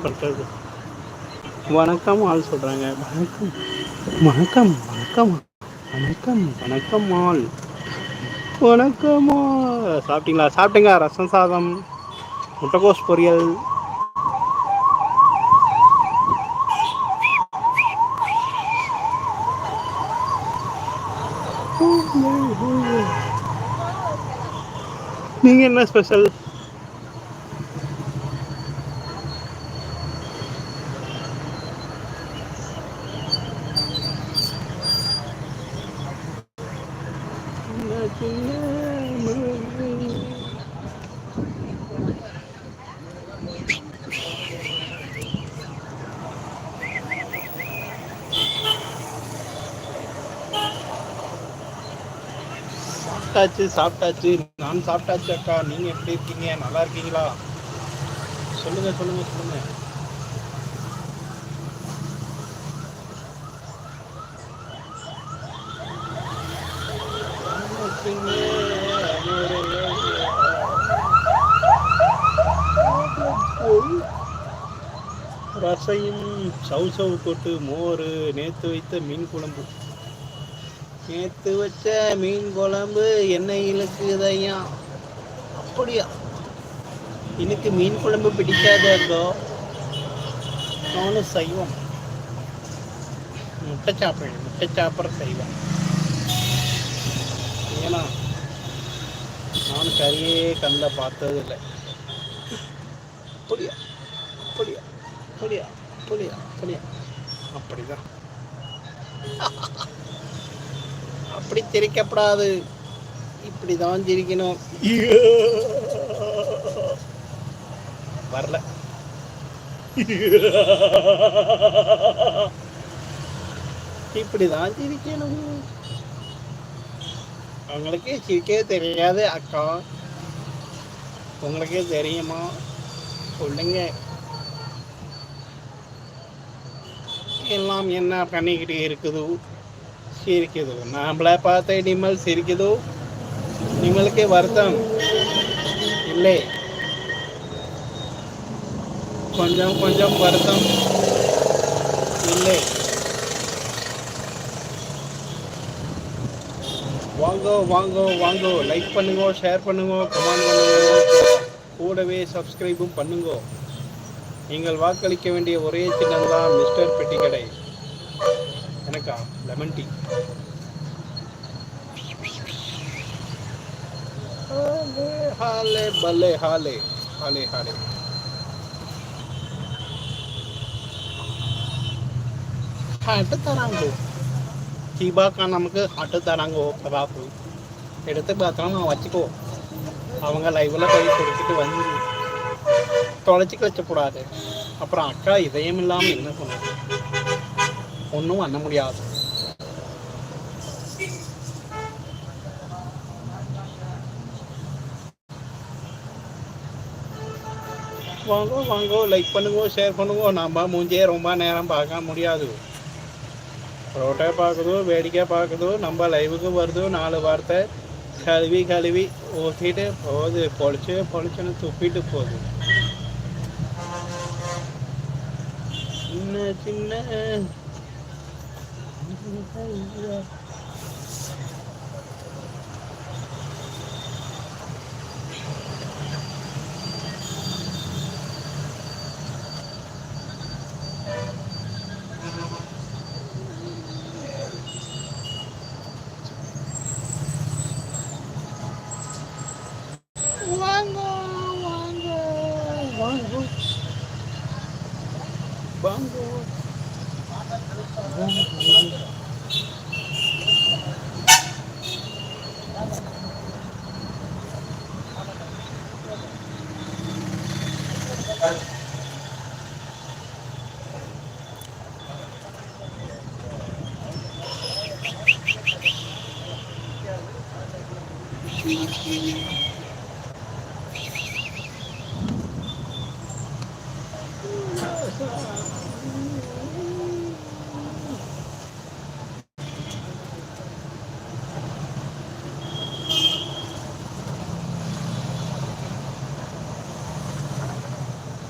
பண்றது வணக்கம் ஆள் சொல்றாங்க. வணக்கம் வணக்கம் வணக்கம் வணக்கம் வணக்கம் ஆல் வணக்கம்மா. சாப்பிட்டீங்களா? சாப்பிட்டேங்க. ரசம் சாதம், முட்டைகோஸ் பொரியல். நீங்க என்ன ஸ்பெஷல்? சாப்பிட்டாச்சு சாப்பிட்டாச்சு. நான் சாப்பிட்டாச்சு அக்கா. நீங்க எப்படி இருக்கீங்க? நல்லா இருக்கீங்களா? சொல்லுங்க சொல்லுங்க சொல்லுங்க. ரசையும் சவு சவு போட்டு மோர், நேற்று வைத்த மீன் குழம்பு. நேற்று வச்ச மீன் குழம்பு எண்ணெய் இழுக்குதையா? அப்படியா? எனக்கு மீன் குழம்பு பிடிக்காதோ. நானும் சைவம். முட்டை சாப்பிடுவேன். முட்டை சாப்பிட்ற சைவம். ஏன்னா நான் கறியே கண்ணில் பார்த்ததில்லை. அப்படியா அப்படியா அப்படியா அப்படியா அப்படியா? அப்படிதான். அப்படி சிரிக்கப்படாது, இப்படிதான் சிரிக்கணும். வரல. இப்படிதான் சிரிக்கணும். உங்களுக்கே சிரிக்கவே தெரியாது அக்கா. உங்களுக்கே தெரியுமா? சொல்லுங்க. எல்லாம் என்ன பண்ணிக்கிட்டு இருக்குதோ சிரிக்குதோ. நாமளை பார்த்த நிமல் சிரிக்குதோ. நிமலுக்கே வருத்தம் இல்லை. கொஞ்சம் கொஞ்சம் வருத்தம் இல்லை. வாங்கோ வாங்கோ வாங்கோ. லைக் பண்ணுங்க, ஷேர் பண்ணுங்க, கமெண்ட் பண்ணுங்க, கூடவே சப்ஸ்கிரைபும் பண்ணுங்க. நீங்கள் வாக்களிக்க வேண்டிய ஒரே சின்னம் தான் மிஸ்டர் பெட்டிக்கடை. எனக்கா? Lemon tea. ஹாலே பல்லே ஹாலே ஹாலே ஹாலே. ஹாட்டு தராங்கோ. தீபாக்கா நமக்கு ஹாட்டு தராங்கோ. கபாப்பு எடுத்து பார்த்தோம் நான் வச்சுக்கோ. அவங்க லைவில் போய் கொடுத்துட்டு வந்து தொலைச்சி கழிச்சக்கூடாது. அப்புறம் அக்கா இதயம் இல்லாமல் என்ன சொன்னாங்க? ஒன்றும் பண்ண முடியாது. வாங்கோ வாங்கோ. லைக் பண்ணுங்க, ஷேர் பண்ணுங்க. நம்ம மூஞ்சியே ரொம்ப நேரம் பார்க்க முடியாது. ரோட்டை பார்க்குதோ, வேடிக்கை பார்க்குதோ, நம்ம லைவுக்கு வருதோ, 4 வார்த்தை கழுவி கழுவி ஊற்றிட்டு போகுது. பொழிச்சுன்னு துப்பிட்டு போகுது. சின்ன சின்ன வாங்கோ வாங்கோ வாங்கோ வாங்கோ.